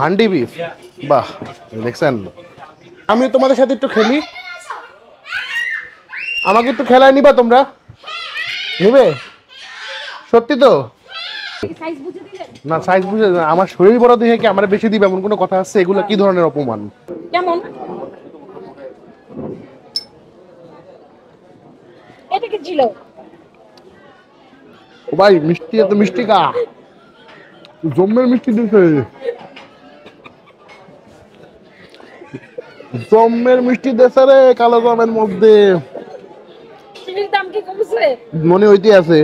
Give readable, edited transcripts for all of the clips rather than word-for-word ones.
Handi beef, বাহ দেখছেন। আমি তোমাদের সাথে একটু খেলি, আমাকে একটু খেলায় নিবা তোমরা? নিবে সত্যি তো? না সাইজ বুঝে না, আমার শরীর বড় দেখে কি আমার বেশি দিবে এমন কোনো কথা আছে? এগুলো কি ধরনের অপমান? কেমন এটা কি ছিল? ও ভাই মিষ্টি, এত মিষ্টি কা জম্মের মিষ্টি দিছে, জম্মের মিষ্টি দেশে রে, কালো জামের মধ্যে। চিনির দাম কি কমছে? মনে হইতে আছে।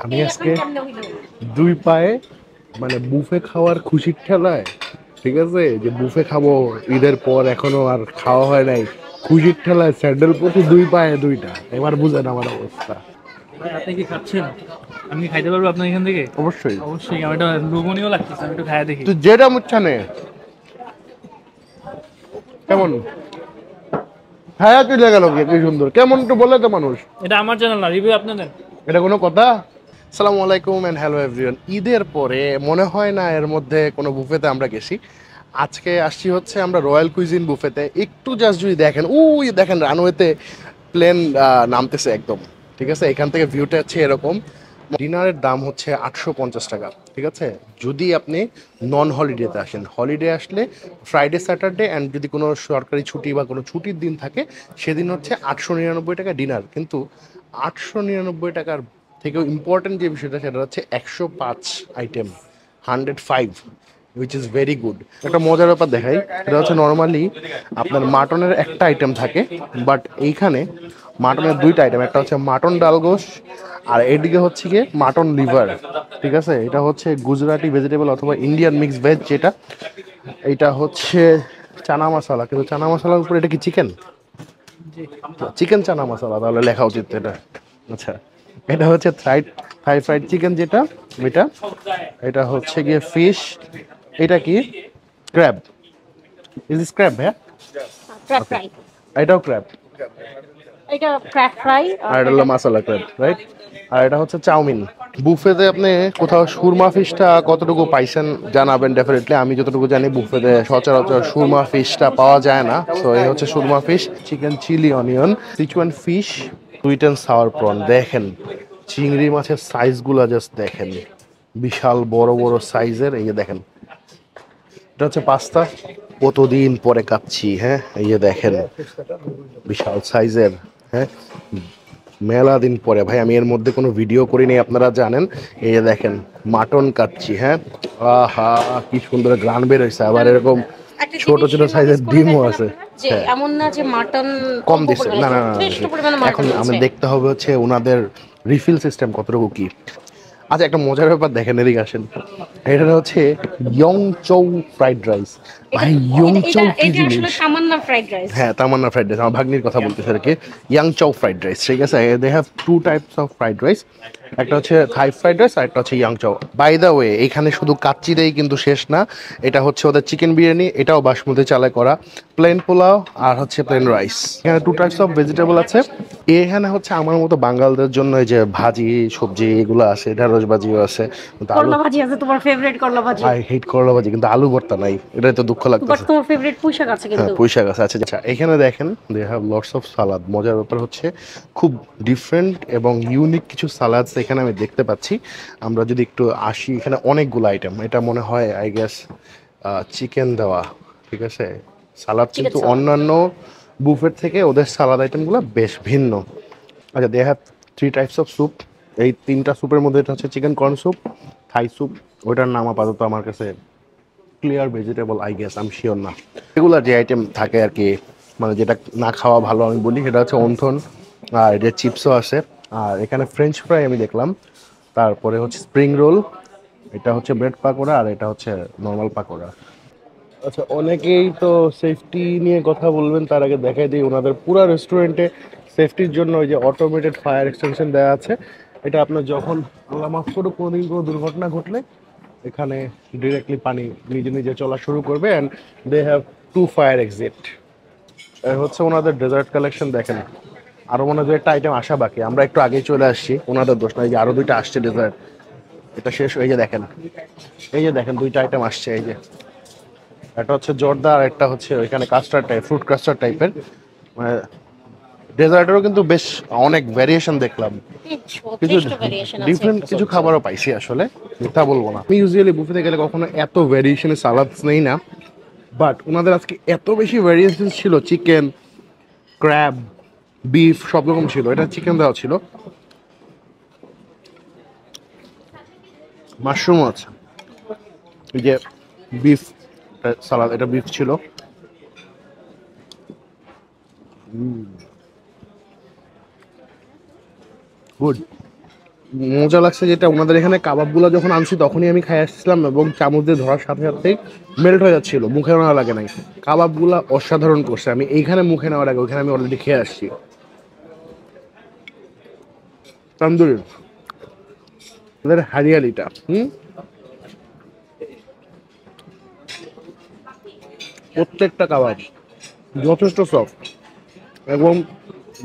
আমি আজকে দুই পায়ে মানে বুফে খাওয়ার খুশির ঠেলায়, ঠিক আছে, যে বুফে খাবো ঈদের পর, এখনো আর খাওয়া হয় নাই, খুশির ঠেলায় স্যান্ডেল পরছি দুই পায়ে দুইটা। এবার বুঝেন আমার অবস্থা। আপনি কি খাচ্ছেন? আমি কি খাইতে পারবো আপনার এখান থেকে? অবশ্যই অবশ্যই, আমার এটা লোভনীয় লাগতেছে, আমি একটু খাইয়া দেখি। তুই যেটা মুচ্ছা নে, কেমন খায়া চলে গেল, কি সুন্দর, কেমন একটু বলে তো মানুষ। এটা আমার চ্যানেল না, রিভিউ আপনি দেন। এটা কোনো কথা? আসসালামু আলাইকুম এন্ড হ্যালো এভরিওয়ান। ঈদের পরে মনে হয় না এর মধ্যে কোনো বুফেতে আমরা গেছি। আজকে আসছি হচ্ছে আমরা রয়্যাল কুইজিন বুফেতে। একটু জাস্ট যদি দেখেন, ওই দেখেন রানওয়েতে প্লেন নামতেছে একদম, ঠিক আছে। এখান থেকে ভিউটা হচ্ছে এরকম। ডিনারের দাম হচ্ছে 850 টাকা, ঠিক আছে। যদি আপনি নন হলিডেতে আসেন, হলিডে আসলে ফ্রাইডে স্যাটারডে অ্যান্ড যদি কোনো সরকারি ছুটি বা কোনো ছুটির দিন থাকে সেদিন হচ্ছে 899 টাকা ডিনার। কিন্তু 899 টাকার থেকেও ইম্পর্টেন্ট যে বিষয়টা সেটা হচ্ছে 105 item, 105, which is very good. একটা মজার ব্যাপার দেখাই, সেটা হচ্ছে নর্মালি আপনার মাটনের একটা আইটেম থাকে, বাট এইখানে মাটনের দুইটা আইটেম, একটা হচ্ছে মাটন ডালগোশ আর এদিকে হচ্ছে গিয়ে মাটন লিভার, ঠিক আছে। এটা হচ্ছে গুজরাটি ভেজিটেবল অথবা ইন্ডিয়ান মিক্স ভেজ যেটা, এটা হচ্ছে চানা মশলা, কিন্তু চানা মশলার উপরে এটা কি চিকেন? চিকেন চানা মশলা তাহলে লেখা উচিত এটা। আচ্ছা, এটা হচ্ছে থাই ফ্রাইড চিকেন যেটা, এটা এটা হচ্ছে গিয়ে ফিশ, এটা কি ক্র্যাব, ইজ দিস ক্র্যাব? হ্যাঁ, ক্র্যাব ফ্রাই, এটাও ক্র্যাব, এটা ক্র্যাব ফ্রাই, আর এটা হলো মশলা ক্র্যাব, রাইট। আর এটা হচ্ছে চাউমিন। বুফেতে আপনি কোথাও সুরমা ফিশটা কতটুকু পাইছেন জানাবেন ডেফিনেটলি। আমি যতটুকু জানি বুফেতে সচরাচর সুরমা ফিশটা পাওয়া যায় না। সো এই হচ্ছে Surma fish, chicken chilli onion, Sichuan fish, sweet and sour prawn. দেখেন চিংড়ি মাছের সাইজগুলো জাস্ট দেখেন, বিশাল বড় বড় সাইজের। এই যে দেখেন, এটা হচ্ছে পাস্তা, কতদিন পরে কাচ্ছি। হ্যাঁ, এই যে দেখেন বিশাল সাইজের, হ্যাঁ মেলা দিন পরে ভাই আমি এর মধ্যে কোনো ভিডিও করিনি, আপনারা জানেন। এই যে দেখেন মাটন কাটছি, হ্যাঁ আহা কি সুন্দর গ্রান বের হয়েছে। আবার এরকম ছোট ছোট সাইজের ডিমও আছে। যে এমন না যে মাটন কম দিচ্ছে, না না না, এখন আমি দেখতে হবে হচ্ছে ওনাদের রিফিল সিস্টেম কতটুকু কি। আচ্ছা, একটা মজার ব্যাপার দেখেন, এদিকে আসেন। এটা হচ্ছে ইয়ং চৌ ফ্রাইড রাইস। ভাই ইয়ং চৌ কি জিনিস? তামান্না ফ্রাইড রাইস। হ্যাঁ, তামান্না ফ্রাইড রাইস, আমার ভাগ্নির কথা বলতেছে আর কি। ইয়াং চৌ ফ্রাইড রাইস, ঠিক আছে। They have two types of fried rice, একটা হচ্ছে থাই ফ্রাইড রাইস আর একটা হচ্ছে ইয়াং চৌ। বাই দ্য ওয়ে, এখানে শুধু কাচ্চিটাই কিন্তু শেষ না, এটা হচ্ছে ওদের চিকেন বিরিয়ানি, এটাও বাসমতি চালে করা, প্লেন পোলাও আর হচ্ছে প্লেন রাইস। এখানে টু টাইপস অফ ভেজিটেবল আছে। এখানে হচ্ছে আমার মতো বাঙালদের জন্য এই যে ভাজি সবজি এগুলো আছে, ঢেঁড়স ভাজিও আছে, করলা ভাজি আছে, তোমার ফেভারিট করলা ভাজি। আই হেট করলা ভাজি, কিন্তু আলু ভর্তা নাই, এটাই তো দুঃখ লাগতেছে। বাট তোমার ফেভারিট পুঁই শাক আছে কিন্তু। হ্যাঁ, পুঁই শাক আছে। আচ্ছা, এখানে দেখেন দে হ্যাভ লটস অফ সালাদ। মজার ব্যাপার হচ্ছে খুব ডিফারেন্ট এবং ইউনিক কিছু সালাদস এখানে আমি দেখতে পাচ্ছি। আমরা যদি একটু আসি, এখানে অনেকগুলো আইটেম, এটা মনে হয় আই গেস চিকেন দেওয়া, ঠিক আছে। সালাদ কিন্তু অন্যান্য বুফের থেকে ওদের সালাদ আইটেমগুলো বেশ ভিন্ন। আচ্ছা, they have three types of soup. এই তিনটা স্যুপের মধ্যে এটা হচ্ছে chicken corn soup, Thai soup, ওইটার নাম আপাতত আমার কাছে ক্লিয়ার ভেজিটেবল, আই গেস, আমি শিওর না। এগুলার যে আইটেম থাকে আর কি, মানে যেটা না খাওয়া ভালো আমি বলি, সেটা হচ্ছে অন্থন, আর এটা চিপসও আছে, আর এখানে ফ্রেঞ্চ ফ্রাই আমি দেখলাম, তারপরে হচ্ছে স্প্রিং রোল, এটা হচ্ছে ব্রেড পাকোড়া, আর এটা হচ্ছে নর্মাল পাকোড়া। আচ্ছা, অনেকেই তো সেফটি নিয়ে কথা বলবেন, তার আগে দেখাই দিই ওনাদের পুরো রেস্টুরেন্টে সেফটির জন্য ওই যে অটোমেটেড ফায়ার এক্সটেনশন দেওয়া আছে। এটা আপনার যখন আল্লাহ মাফ করুক কোনোদিন কোনো দুর্ঘটনা ঘটলে এখানে ডিরেক্টলি পানি নিজে নিজে চলা শুরু করবে, and they have two fire exit. হচ্ছে ওনাদের ডেজার্ট কালেকশন দেখেন, আরো মনে হয় একটা আইটেম আসা বাকি, আমরা একটু আগেই চলে আসছি, ওনাদের দোষ নাই যে আরো দুইটা আসছে ডেজার্ট। এটা শেষ, এই যে দেখেন, এই যে দেখেন দুইটা আইটেম আসছে, এই যে একটা হচ্ছে জর্দা আর একটা হচ্ছে ওইখানে কাস্টার্ড টাইপ, ফ্রুট কাস্টার্ড টাইপের। মানে ডেজার্টেরও কিন্তু বেশ অনেক ভ্যারিয়েশন দেখলাম, কিছু যথেষ্ট ভ্যারিয়েশন আছে। ডিফারেন্ট কিছু খাবারও পাইছি আসলে, মিথ্যা বলবো না। আমি ইউজুয়ালি বুফেতে গেলে কখনো এত ভ্যারিয়েশনের সালাদস নেই না, বাট ওনাদের আজকে এত বেশি ভ্যারিয়েশন ছিল, চিকেন, ক্র্যাব, বিফ সব রকম ছিল। এটা চিকেন দেওয়া ছিল, মাশরুম আছে, এই যে বিফ সালাদ, এটা বিফ ছিল। গুড, মজা লাগছে। যেটা ওনাদের এখানে কাবাবগুলো যখন আনছি তখনই আমি খাই আসছিলাম এবং চামচ দিয়ে ধরার সাথে সাথেই মেল্ট হয়ে যাচ্ছিল, মুখে নেওয়া লাগে নাই। কাবাবগুলা অসাধারণ করছে, আমি এইখানে মুখে নেওয়ার আগে ওইখানে আমি অলরেডি খেয়ে আসছি। তন্দুরি, ওদের হারিয়ালিটা প্রত্যেকটা কাবাব যথেষ্ট সফট এবং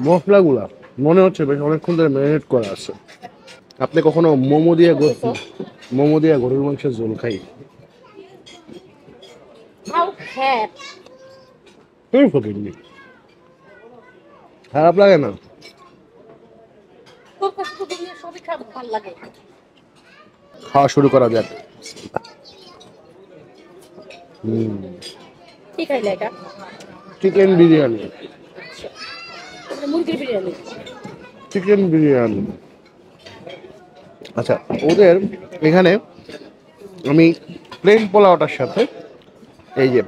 মশলাগুলা মনে হচ্ছে বেশ অনেকক্ষণ ধরে ম্যারিনেট করা আছে। আপনি কখনো মোমো দিয়ে গরুর মাংসের ঝোল খাই? খারাপ লাগে না? খাওয়া শুরু করা যাক। ঠিক আছে, এটা চিকেন বিরিয়ানি, মুরগির বিরিয়ানি। চিকেন বিরিয়ানি। আচ্ছা, ওদের এখানে আমি প্লেন পোলাওটার সাথে এই যে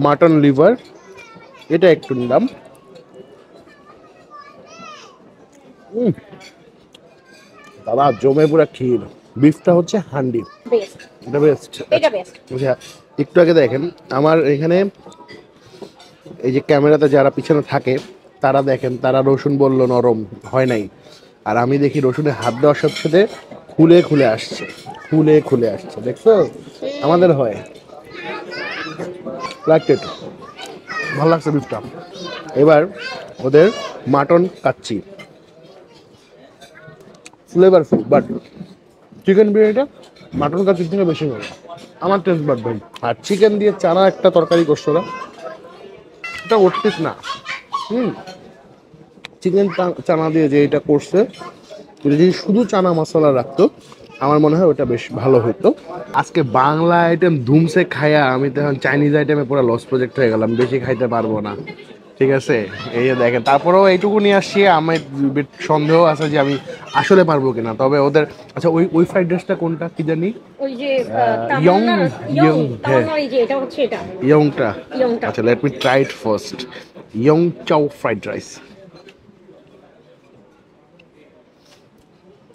মাটন লিভার এটা একটু নিলাম। দাদা জমে পুরা ক্ষীর। বিফটা হচ্ছে হান্ডি, বেস্ট, এটা বেস্ট। এটা বেস্ট। আচ্ছা, একটু আগে দেখেন আমার এখানে এই যে ক্যামেরাতে যারা পিছনে থাকে তারা দেখেন, তারা রসুন বললো নরম হয় নাই, আর আমি দেখি রসুনে হাত দেওয়ার সাথে সাথে খুলে খুলে আসছে, খুলে খুলে আসছে। দেখছো আমাদের হয় লাগছে, ভালো লাগছে বিফটা। এবার ওদের mutton kacchi flavourful, but chicken বিরিয়ানিটা মাটন কাচ্চির থেকে বেশি ভালো আমার টেস্ট বাট ভাই। আর চিকেন দিয়ে চানা একটা তরকারি করছো না, এটা অর্থিত না। চিকেন চানা দিয়ে যে এটা করছে, এটা যদি শুধু চানা মশলা রাখতো আমার মনে হয় ওটা বেশ ভালো হতো। আজকে বাংলা আইটেম ধুমসে খাইয়া আমি তখন চাইনিজ আইটেমে পুরো লস প্রজেক্ট হয়ে গেলাম, বেশি খাইতে পারবো না। ঠিক আছে, এই যে দেখেন, তারপরেও এইটুকু নিয়ে আসছি। আমার সন্দেহ আছে যে আমি আসলে পারবো কিনা। তবে ওদের, আচ্ছা ওই ফ্রাইড রাইসটা কোনটা কি জানি, ওই যে ইয়ং, হ্যাঁ এই যে এটা হচ্ছে এটা ইয়ংটা। ইয়ংটা। আচ্ছা, let me try it first. Yang Chow fried rice.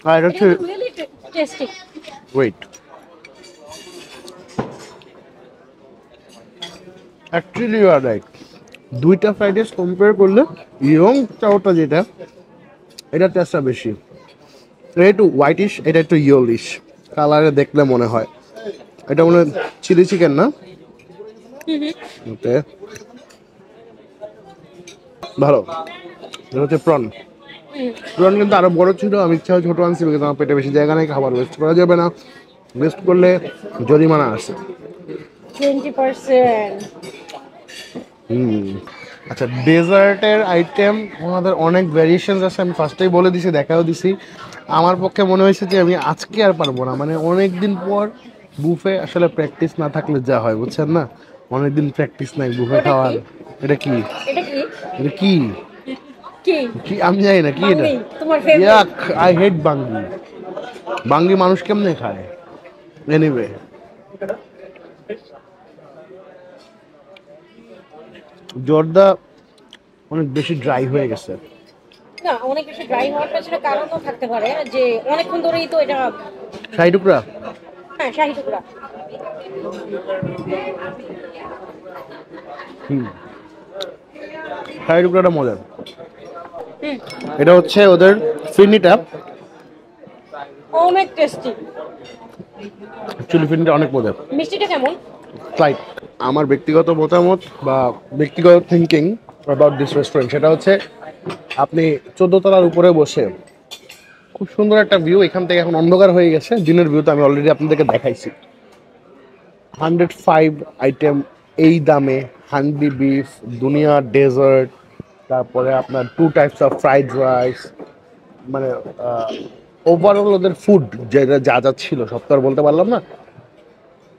আর এটা হচ্ছে, really tasty. Wait, actually you are right. দুইটা ফ্রাইড রাইস কম্পেয়ার করলে ইয়ং চাওটা যেটা, এটা টেস্টটা বেশি। এটা একটু হোয়াইটিশ, এটা একটু ইয়েলিশ কালারে দেখলে মনে হয়। এটা মনে হয় চিলি চিকেন না? ওকে, ভালো। এটা হচ্ছে প্রন। প্রন কিন্তু আরো বড় ছিল, আমি ইচ্ছা ছোট আনছি কিন্তু আমার পেটে বেশি জায়গা নেই, খাবার ওয়েস্ট করা যাবে না, ওয়েস্ট করলে জরিমানা আছে। 20%। আচ্ছা, ডেজার্টের আইটেম ওনাদের অনেক ভ্যারিয়েশনস আছে, আমি ফার্স্টেই বলে দিছি, দেখাও দিছি। আমার পক্ষে মনে হয়েছে যে আমি আজকে আর পারবো না, মানে অনেক দিন পর বুফে আসলে প্র্যাকটিস না থাকলে যা হয়, বুঝছেন না, অনেকদিন প্র্যাকটিস নাই বুফে খাওয়ার। এটা কি, এটা কি এটা কি কি কি আমি জানি না কি এটা। বাঙ্গি, তোমার ফেভারিট। ইয়াক, আই হেট বাঙ্গি। বাঙ্গি মানুষ কেমনে খায়? এনিওয়ে, জর্দা অনেক বেশি ড্রাই হয়ে গেছে। না, অনেক বেশি ড্রাই হওয়ার পেছনে কারণও থাকতে পারে যে অনেকক্ষণ ধরেই তো এটা। শাহী টুকরা, হ্যাঁ, শাহী টুকরা। শাহী টুকরাটা মজার। এটা হচ্ছে ওদের ফিরনিটা, অনেক টেস্টি। অ্যাকচুয়ালি ফিরনিটা অনেক মজার। মিষ্টিটা কেমন? ফ্লাইট, আমার ব্যক্তিগত মতামত বা ব্যক্তিগত থিঙ্কিং অ্যাবাউট দিস রেস্টুরেন্ট সেটা হচ্ছে আপনি 14 তলার উপরে বসে খুব সুন্দর একটা ভিউ। এখান থেকে এখন অন্ধকার হয়ে গেছে, দিনের ভিউ তো আমি অলরেডি আপনাদেরকে দেখাইছি। 105 আইটেম এই দামে, হান্ডি বিফ, দুনিয়া ডেজার্ট, তারপরে আপনার 2 টাইপস অফ ফ্রাইড রাইস, মানে ওভারঅল ওদের ফুড যেটা যা যা ছিল সব তো আর বলতে পারলাম না।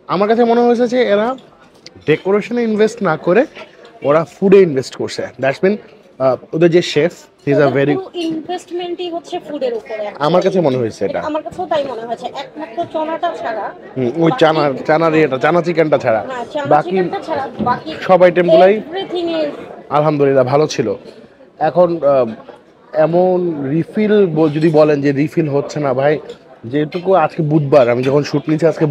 আমার কাছে মনে হয়েছে যে এরা ডেকোরেশনে ইনভেস্ট না করে ওরা ফুডে ইনভেস্ট করছে। দ্যাটস মিন ওদের যে chef he is a very, ইনভেস্টমেন্টই হচ্ছে ফুডের উপরে। আমার কাছে মনে হয়েছে এটা। আমার কাছেও তাই মনে হয়েছে, একমাত্র চনাটা ছাড়া, ওই চানার এটা চানা চিকেনটা ছাড়া হ্যাঁ চানা বাকি চিকেনটা ছাড়া বাকি সব আইটেমগুলাই এভরিথিং ইজ আলহামদুলিল্লাহ ভালো ছিল। এখন এমন রিফিল যদি বলেন যে রিফিল হচ্ছে না ভাই, যেটুকু আজকে বুধবার, আমি যখন শুট নিচ্ছি আজকে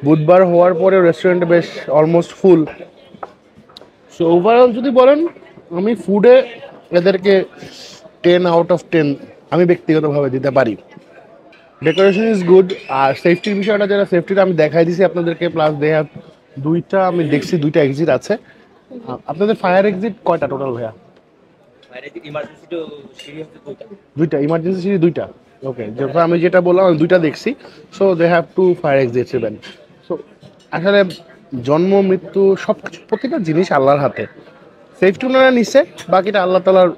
বুধবার হওয়ার পরে রেস্টুরেন্টে বেশ অলমোস্ট ফুল। সো ওভারঅল যদি বলেন, আমি ফুডে এদেরকে 10 আউট অফ 10 আমি ব্যক্তিগতভাবে দিতে পারি। ডেকোরেশন ইজ গুড, আর সেফটির বিষয়টা, যেটা সেফটিটা আমি দেখাই দিছি আপনাদেরকে, প্লাস দে হ্যাভ দুইটা, আমি দেখছি দুইটা এক্সিট আছে। আপনাদের ফায়ার এক্সিট কয়টা টোটাল ভাইয়া? দুইটা ইমার্জেন্সি সিঁড়ি, দুইটা। ওকে, যখন আমি যেটা বললাম আমি দুইটা দেখছি। So they have 2 fire exits even. So আসলে জন্ম মৃত্যু সব কিছু, প্রতিটা জিনিস আল্লাহর হাতে। সেফটি ওনারা নিচ্ছে, বাকিটা আল্লাহ তাআলার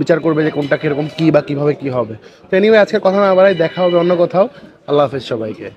বিচার করবে যে কোনটা কিরকম কি বা কিভাবে কি হবে। তো এনিওয়ে, আজকের কথা না বাড়াই, দেখা হবে অন্য কোথাও। আল্লাহ হাফেজ সবাইকে।